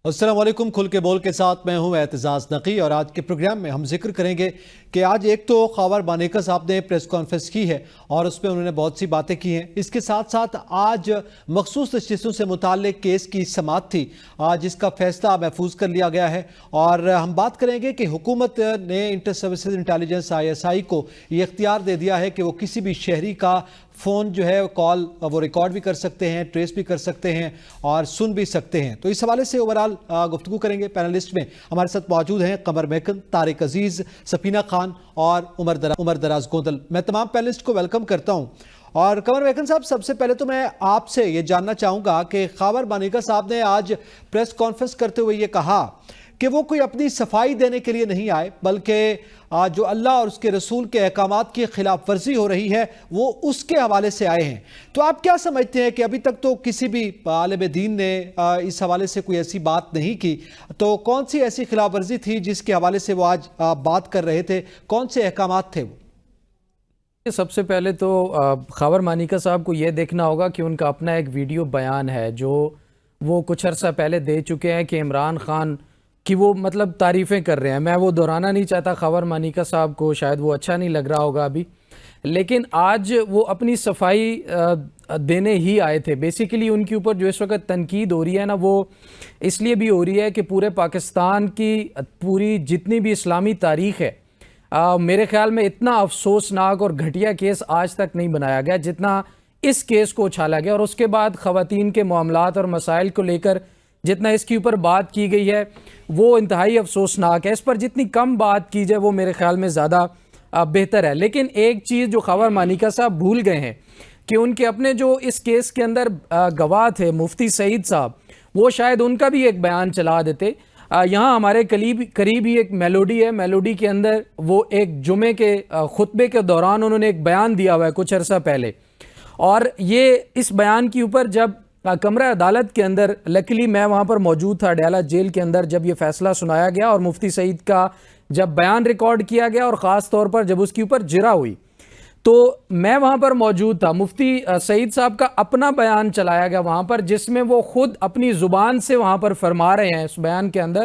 السلام علیکم۔ کھل کے بول کے ساتھ میں ہوں اعتزاز نقی، اور آج کے پروگرام میں ہم ذکر کریں گے کہ آج ایک تو خاور مانیکا صاحب نے پریس کانفرنس کی ہے اور اس میں انہوں نے بہت سی باتیں کی ہیں۔ اس کے ساتھ ساتھ آج مخصوص تشخیصوں سے متعلق کیس کی سماعت تھی جس کا فیصلہ محفوظ کر لیا گیا ہے، اور ہم بات کریں گے کہ حکومت نے انٹر سروسز انٹیلیجنس ISI کو یہ اختیار دے دیا ہے کہ وہ کسی بھی شہری کا فون جو ہے کال وہ ریکارڈ بھی کر سکتے ہیں، ٹریس بھی کر سکتے ہیں اور سن بھی سکتے ہیں۔ تو اس حوالے سے اوورال گفتگو کریں گے۔ پینلسٹ میں ہمارے ساتھ موجود ہیں قمر محکن، طارق عزیز، سفینہ خان اور عمر دراز گوندل۔ میں تمام پینلسٹ کو ویلکم کرتا ہوں۔ اور قمر محکن صاحب، سب سے پہلے تو میں آپ سے یہ جاننا چاہوں گا کہ خاور مانیکا صاحب نے آج پریس کانفرنس کرتے ہوئے یہ کہا کہ وہ کوئی اپنی صفائی دینے کے لیے نہیں آئے، بلکہ جو اللہ اور اس کے رسول کے احکامات کی خلاف ورزی ہو رہی ہے وہ اس کے حوالے سے آئے ہیں۔ تو آپ کیا سمجھتے ہیں کہ ابھی تک تو کسی بھی عالم دین نے اس حوالے سے کوئی ایسی بات نہیں کی، تو کون سی ایسی خلاف ورزی تھی جس کے حوالے سے وہ آج بات کر رہے تھے؟ کون سے احکامات تھے وہ؟ سب سے پہلے تو خاور مانیکا صاحب کو یہ دیکھنا ہوگا کہ ان کا اپنا ایک ویڈیو بیان ہے جو وہ کچھ عرصہ پہلے دے چکے ہیں کہ عمران خان کی وہ تعریفیں کر رہے ہیں۔ میں وہ دہرانا نہیں چاہتا خاور مانیکا صاحب کو، شاید وہ اچھا نہیں لگ رہا ہوگا ابھی، لیکن آج وہ اپنی صفائی دینے ہی آئے تھے۔ بیسیکلی ان کے اوپر جو اس وقت تنقید ہو رہی ہے نا، وہ اس لیے بھی ہو رہی ہے کہ پورے پاکستان کی پوری جتنی بھی اسلامی تاریخ ہے، میرے خیال میں اتنا افسوسناک اور گھٹیا کیس آج تک نہیں بنایا گیا جتنا اس کیس کو اچھالا گیا، اور اس کے بعد خواتین کے معاملات اور مسائل کو لے کر جتنا اس کے اوپر بات کی گئی ہے وہ انتہائی افسوسناک ہے۔ اس پر جتنی کم بات کی جائے وہ میرے خیال میں زیادہ بہتر ہے۔ لیکن ایک چیز جو خاور مانیکا صاحب بھول گئے ہیں کہ ان کے اپنے جو اس کیس کے اندر گواہ تھے مفتی سعید صاحب، وہ شاید ان کا بھی ایک بیان چلا دیتے۔ یہاں ہمارے قریب ہی ایک میلوڈی ہے، میلوڈی کے اندر وہ ایک جمعے کے خطبے کے دوران انہوں نے ایک بیان دیا ہوا ہے کچھ عرصہ پہلے، اور یہ اس بیان کے اوپر جب کمرہ عدالت کے اندر، لکیلی میں وہاں پر موجود تھا اڈیالہ جیل کے اندر جب یہ فیصلہ سنایا گیا اور مفتی سعید کا جب بیان ریکارڈ کیا گیا اور خاص طور پر جب اس کے اوپر جرا ہوئی تو میں وہاں پر موجود تھا۔ مفتی سعید صاحب کا اپنا بیان چلایا گیا وہاں پر، جس میں وہ خود اپنی زبان سے وہاں پر فرما رہے ہیں اس بیان کے اندر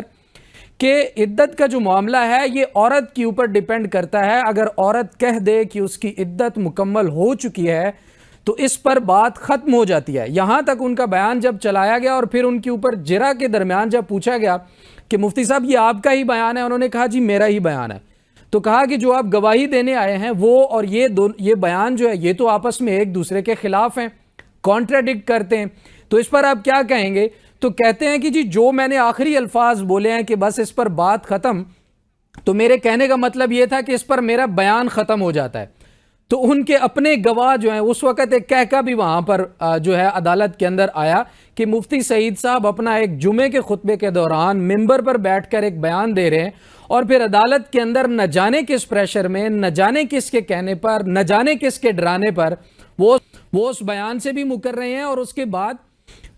کہ عدت کا جو معاملہ ہے یہ عورت کے اوپر ڈیپینڈ کرتا ہے۔ اگر عورت کہہ دے کہ اس کی عدت مکمل ہو چکی ہے تو اس پر بات ختم ہو جاتی ہے۔ یہاں تک ان کا بیان جب چلایا گیا اور پھر ان کے اوپر جرا کے درمیان جب پوچھا گیا کہ مفتی صاحب یہ آپ کا ہی بیان ہے، انہوں نے کہا جی میرا ہی بیان ہے۔ تو کہا کہ جو آپ گواہی دینے آئے ہیں وہ اور یہ بیان جو ہے یہ تو آپس میں ایک دوسرے کے خلاف ہیں، کانٹراڈکٹ کرتے ہیں، تو اس پر آپ کیا کہیں گے؟ تو کہتے ہیں کہ جی جو میں نے آخری الفاظ بولے ہیں کہ بس اس پر بات ختم، تو میرے کہنے کا مطلب یہ تھا کہ اس پر میرا بیان ختم ہو جاتا ہے۔ تو ان کے اپنے گواہ جو ہیں اس وقت ایک کہکا بھی وہاں پر جو ہے عدالت کے اندر آیا کہ مفتی سعید صاحب اپنا ایک جمعے کے خطبے کے دوران ممبر پر بیٹھ کر ایک بیان دے رہے ہیں، اور پھر عدالت کے اندر نہ جانے کس پریشر میں، نہ جانے کس کے کہنے پر، نہ جانے کس کے ڈرانے پر وہ اس بیان سے بھی مکر رہے ہیں، اور اس کے بعد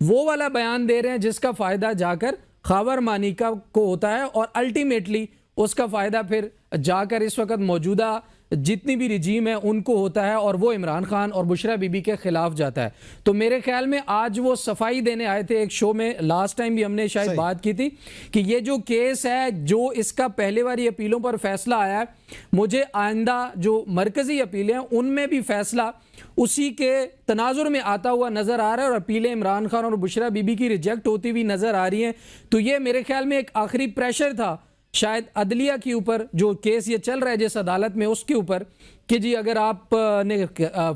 وہ والا بیان دے رہے ہیں جس کا فائدہ جا کر خاور مانیکا کو ہوتا ہے، اور الٹیمیٹلی اس کا فائدہ پھر جا کر اس وقت موجودہ جتنی بھی رجیم ہے ان کو ہوتا ہے، اور وہ عمران خان اور بشرا بی بی کے خلاف جاتا ہے۔ تو میرے خیال میں آج وہ صفائی دینے آئے تھے ایک شو میں، لاسٹ ٹائم بھی ہم نے شاید بات کی تھی کہ یہ جو کیس ہے جو اس کا پہلے والی اپیلوں پر فیصلہ آیا ہے، مجھے آئندہ جو مرکزی اپیلیں ہیں ان میں بھی فیصلہ اسی کے تناظر میں آتا ہوا نظر آ رہا ہے، اور اپیلیں عمران خان اور بشرا بی بی کی ریجیکٹ ہوتی ہوئی نظر آ رہی ہیں۔ تو یہ میرے خیال میں ایک آخری پریشر تھا شاید عدلیہ کے اوپر، جو کیس یہ چل رہا ہے جس عدالت میں اس کے اوپر، کہ جی اگر آپ نے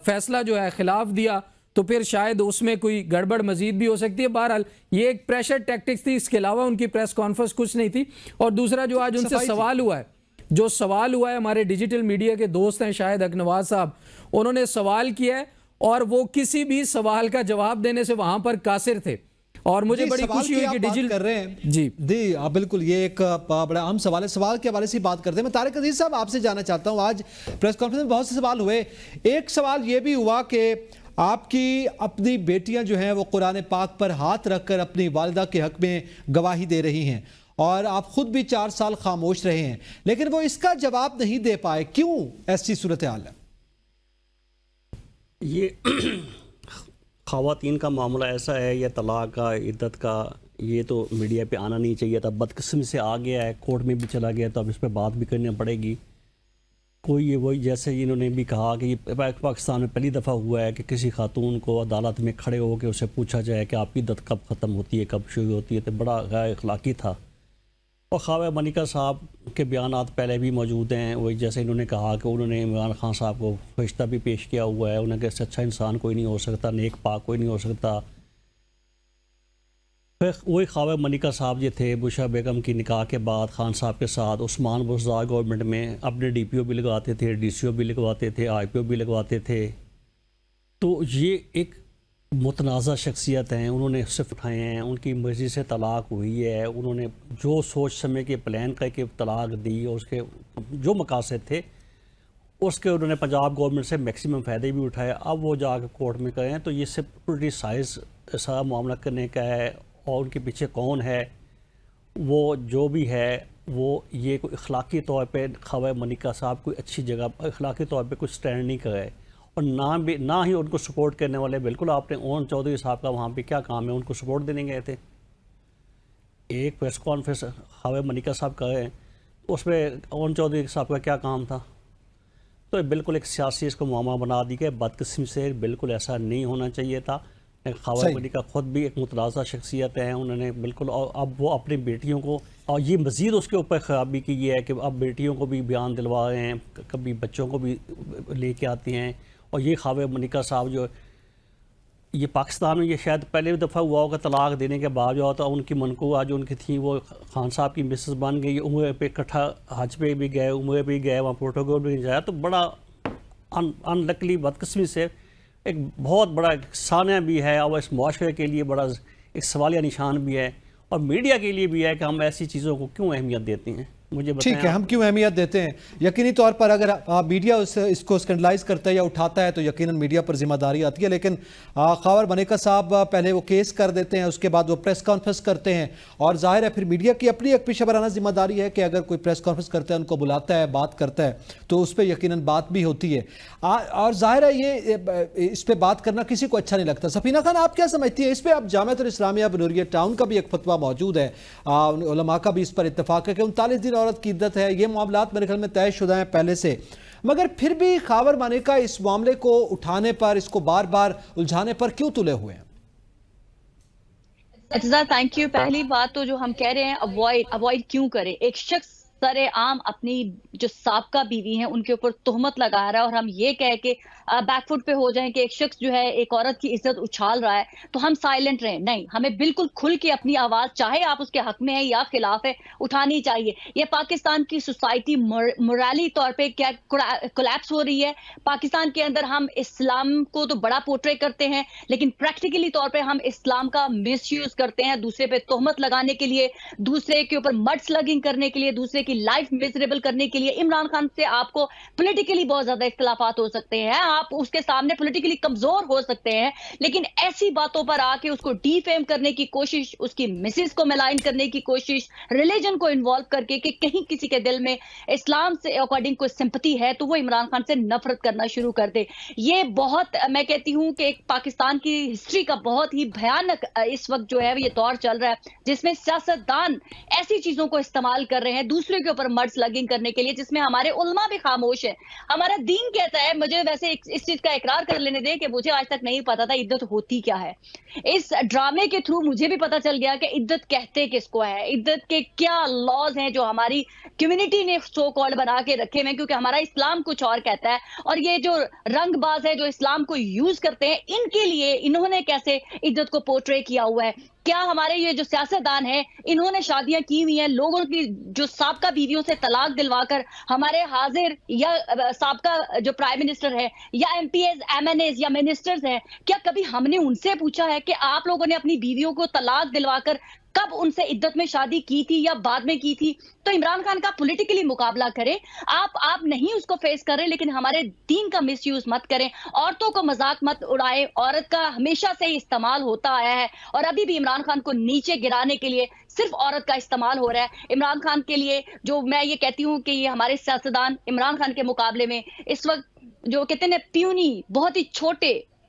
فیصلہ جو ہے خلاف دیا تو پھر شاید اس میں کوئی گڑبڑ مزید بھی ہو سکتی ہے۔ بہرحال یہ ایک پریشر ٹیکٹکس تھی، اس کے علاوہ ان کی پریس کانفرنس کچھ نہیں تھی۔ اور دوسرا جو آج ان سے سوال ہوا ہے ہمارے ڈیجیٹل میڈیا کے دوست ہیں شاہد حقنواز صاحب، انہوں نے سوال کیا ہے اور وہ کسی بھی سوال کا جواب دینے سے وہاں پر قاصر تھے، اور مجھے بڑی خوشی ہوئی کہ ڈیجیٹل کر رہے ہیں جی بالکل یہ ایک بڑا اہم سوال ہے۔ سوال کے حوالے سے بات کرتے ہیں۔ میں طارق عزیز صاحب آپ سے جاننا چاہتا ہوں، آج پریس کانفرنس میں بہت سے سوال ہوئے، ایک سوال یہ بھی ہوا کہ آپ کی اپنی بیٹیاں جو ہیں وہ قرآن پاک پر ہاتھ رکھ کر اپنی والدہ کے حق میں گواہی دے رہی ہیں، اور آپ خود بھی 4 سال خاموش رہے ہیں، لیکن وہ اس کا جواب نہیں دے پائے، کیوں ایسی صورتحال ہے؟ یہ خواتین کا معاملہ ایسا ہے، یہ طلاق کا، عدت کا، یہ تو میڈیا پہ آنا نہیں چاہیے تھا، بدقسمی سے آ گیا ہے، کورٹ میں بھی چلا گیا، تو اب اس پہ بات بھی کرنی پڑے گی۔ کوئی یہ وہی جیسے انہوں نے بھی کہا کہ یہ پاکستان میں پہلی دفعہ ہوا ہے کہ کسی خاتون کو عدالت میں کھڑے ہو کے اسے پوچھا جائے کہ آپ کی عدت کب ختم ہوتی ہے، کب شروع ہوتی ہے، تو بڑا غیر اخلاقی تھا۔ اور خواجہ ملکہ صاحب کے بیانات پہلے بھی موجود ہیں، وہی جیسے انہوں نے کہا کہ انہوں نے عمران خان صاحب کو فرشتہ بھی پیش کیا ہوا ہے، انہوں نے کہا اس سے اچھا انسان کوئی نہیں ہو سکتا، نیک پاک کوئی نہیں ہو سکتا۔ پھر وہی خواجہ ملکہ صاحب جو تھے بشرا بیگم کی نکاح کے بعد خان صاحب کے ساتھ عثمان بزدار گورنمنٹ میں اپنے ڈی پی او بھی لگواتے تھے، ڈی سی او بھی لگواتے تھے، آئی پی او بھی لگواتے تھے۔ تو یہ ایک متنازع شخصیت ہیں، انہوں نے صرف اٹھائے ہیں، ان کی مرضی سے طلاق ہوئی ہے، انہوں نے جو سوچ سمجھ کے پلان کر کے طلاق دی اور اس کے جو مقاصد تھے اس کے انہوں نے پنجاب گورنمنٹ سے میکسیمم فائدے بھی اٹھائے۔ اب وہ جا کے کورٹ میں کریں تو یہ صرف پولیٹیسائز سارا معاملہ کرنے کا ہے، اور ان کے پیچھے کون ہے، وہ جو بھی ہے وہ یہ کوئی اخلاقی طور پہ خواجہ ملکہ صاحب کوئی اچھی جگہ اخلاقی طور پہ کوئی سٹینڈ نہیں کرے، اور نہ ہی ان کو سپورٹ کرنے والے۔ بالکل آپ نے اون چودھری صاحب کا وہاں پہ کیا کام ہے، ان کو سپورٹ دینے گئے تھے؟ ایک پریس کانفرنس خواجہ ملکہ صاحب کر رہے ہیں، اس میں اون چودھری صاحب کا کیا کام تھا؟ تو بالکل ایک سیاسی اس کو معاملہ بنا دی گیا، بدقسمی سے بالکل ایسا نہیں ہونا چاہیے تھا۔ خواجہ ملکہ خود بھی ایک متنازع شخصیت ہیں، انہوں نے بالکل، اور اب وہ اپنی بیٹیوں کو، اور یہ مزید اس کے اوپر خرابی کی ہے کہ اب بیٹیوں کو بھی بیان دلوا رہے ہیں، کبھی بچوں کو بھی لے کے آتے ہیں۔ اور یہ خواجہ ملکہ صاحب جو یہ پاکستان میں یہ شاید پہلے دفعہ ہوا ہوگا طلاق دینے کے بعد جو ہوتا ان کی منقوعہ جو ان کی تھیں وہ خان صاحب کی مسز بن گئی، عمرے پہ اکٹھا حج پہ بھی گئے، عمرے پہ گئے، وہاں پروٹوکول بھی نہیں جایا، تو بڑا انلکلی بدقسمی سے ایک بہت بڑا سانحہ بھی ہے، اور اس معاشرے کے لیے بڑا ایک سوالیہ نشان بھی ہے، اور میڈیا کے لیے بھی ہے کہ ہم ایسی چیزوں کو کیوں اہمیت دیتے ہیں۔ مجھے بتائیں ٹھیک ہے، ہم کیوں اہمیت دیتے ہیں؟ یقینی طور پر اگر میڈیا اس کو اسکینڈلائز کرتا ہے یا اٹھاتا ہے تو یقیناً میڈیا پر ذمہ داری آتی ہے، لیکن خواجہ ملکہ صاحب پہلے وہ کیس کر دیتے ہیں، اس کے بعد وہ پریس کانفرنس کرتے ہیں، اور ظاہر ہے پھر میڈیا کی اپنی ایک پیشہ ورانہ ذمہ داری ہے کہ اگر کوئی پریس کانفرنس کرتا ہے، ان کو بلاتا ہے، بات کرتا ہے، تو اس پہ یقیناً بات بھی ہوتی ہے، اور ظاہر ہے یہ اس پہ بات کرنا کسی کو اچھا نہیں لگتا۔ سفینہ خان، آپ کیا سمجھتی ہیں اس پہ؟ اب جامعۃ الاسلامیہ بنوریہ ٹاؤن کا بھی ایک فتویٰ موجود ہے، علماء کا بھی اس پر اتفاق ہے کہ 39 دن عورت کی عدت ہے، یہ معاملات میرے خیال میں طے شدہ ہیں پہلے سے، مگر پھر بھی خاور ملکہ اس معاملے کو اٹھانے پر، اس کو بار بار الجھانے پر کیوں تلے ہوئے ہیں؟ Aitzaz, thank you. پہلی بات تو جو ہم کہہ رہے ہیں اوائڈ کیوں کریں؟ ایک شخص سر عام اپنی جو سابقہ بیوی ہیں ان کے اوپر تہمت لگا رہا ہے، اور ہم یہ کہہ کے بیک فٹ پہ ہو جائیں کہ ایک شخص جو ہے ایک عورت کی عزت اچھال رہا ہے تو ہم سائلنٹ رہیں؟ نہیں، ہمیں بالکل کھل کے اپنی آواز، چاہے آپ اس کے حق میں ہیں یا خلاف ہے، اٹھانی چاہیے۔ یہ پاکستان کی سوسائٹی مورالی طور پہ کیا کولیپس ہو رہی ہے۔ پاکستان کے اندر ہم اسلام کو تو بڑا پورٹری کرتے ہیں، لیکن پریکٹیکلی طور پہ ہم اسلام کا مس یوز کرتے ہیں دوسرے پہ تہمت لگانے کے لیے، دوسرے کے اوپر مڈ سلگنگ کرنے کے لیے، دوسرے کی لائف میزریبل کرنے کے لیے۔ عمران خان سے آپ کو پولیٹیکلی بہت زیادہ اختلافات ہو سکتے ہیں، آپ اس کے سامنے پولیٹیکلی کمزور ہو سکتے ہیں، لیکن ایسی باتوں پر آ کے اس کو ڈی فیم کرنے کی کوشش، اس کی مسز کو ملائن کرنے کی کوشش، ریلیجن کو انوالو کر کے کہ کہیں کسی کے دل میں اسلام سے اکارڈنگ کوئی سمپتی ہے تو وہ عمران خان سے نفرت کرنا شروع کر دے۔ یہ بہت، میں کہتی ہوں کہ ایک پاکستان کی ہسٹری کا بہت ہی بھیانک اس وقت جو ہے یہ دور چل رہا ہے، جس میں سیاستدان ایسی چیزوں کو استعمال کر رہے ہیں دوسرے کے اوپر مڈ سلگنگ کرنے کے لیے، جس میں ہمارے علماء بھی خاموش ہیں۔ ہمارا دین کہتا ہے، مجھے ویسے اس چیز کا اقرار کر لینے دیں کہ مجھے آج تک نہیں پتا تھا عدت ہوتی کیا ہے۔ اس ڈرامے کے تھرو مجھے بھی پتا چل گیا کہ عدت کہتے کس کو ہے، عدت کے کیا لاز ہیں جو ہماری کمیونٹی نے سو کالڈ بنا کے رکھے ہوئے، کیونکہ ہمارا اسلام کچھ اور کہتا ہے، اور یہ جو رنگ باز ہے جو اسلام کو یوز کرتے ہیں، ان کے لیے انہوں نے کیسے عدت کو پورٹری کیا ہوا ہے۔ کیا ہمارے یہ جو سیاستدان ہیں انہوں نے شادیاں کی ہوئی ہیں لوگوں کی جو سابقہ بیویوں سے طلاق دلوا کر، ہمارے حاضر یا سابقہ جو پرائم منسٹر ہے یا MPs, MNAs یا منسٹرز ہیں، کیا کبھی ہم نے ان سے پوچھا ہے کہ آپ لوگوں نے اپنی بیویوں کو طلاق دلوا کر کب ان سے عدت میں شادی کی تھی یا بعد میں کی تھی؟ تو عمران خان کا پولیٹیکلی مقابلہ کریں، آپ نہیں اس کو فیس کر رہے، لیکن ہمارے دین کا مس یوز مت کریں، عورتوں کو مذاق مت اڑائیں۔ عورت کا ہمیشہ سے ہی استعمال ہوتا آیا ہے، اور ابھی بھی عمران خان کو نیچے گرانے کے لیے صرف عورت کا استعمال ہو رہا ہے۔ عمران خان کے لیے جو میں یہ کہتی ہوں کہ یہ ہمارے سیاستدان عمران خان کے مقابلے میں اس وقت جو کہتے ہیں پیونی، بہت ہی چھوٹے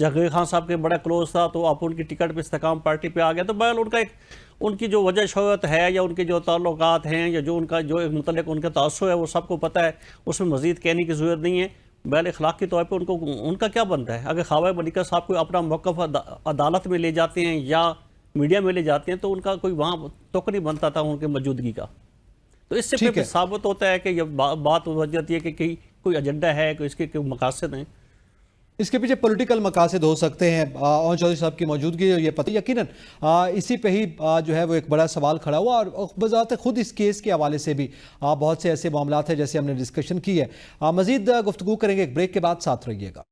جہانگیر خان صاحب کے بڑا کلوز تھا تو آپ ان کی ٹکٹ پہ استحکام پارٹی پہ آ گیا، تو بہرحال ان کی جو وجہ شہرت ہے یا ان کے جو تعلقات ہیں یا جو ان کا جو متعلق ان کا تاثر ہے وہ سب کو پتہ ہے، اس میں مزید کہنے کی ضرورت نہیں ہے۔ بہرحال اخلاقی طور پہ ان کا کیا بنتا ہے؟ اگر خواجہ ملکہ صاحب کو اپنا موقف عدالت میں لے جاتے ہیں یا میڈیا میں لے جاتے ہیں تو ان کا کوئی وہاں تک نہیں بنتا تھا ان کے موجودگی کا۔ تو اس سے پھر ثابت ہوتا ہے کہ یہ بات ہو جاتی ہے کہ کوئی ایجنڈا ہے، کوئی اس کے کوئی مقاصد ہیں۔ اس کے پیچھے پولیٹیکل مقاصد ہو سکتے ہیں۔ اون چودھری صاحب کی موجودگی یہ پتہ یقیناً اسی پہ ہی جو ہے وہ ایک بڑا سوال کھڑا ہوا، اور بذات خود اس کیس کے حوالے سے بھی بہت سے ایسے معاملات ہیں جیسے ہم نے ڈسکشن کی ہے۔ مزید گفتگو کریں گے ایک بریک کے بعد، ساتھ رہیے گا۔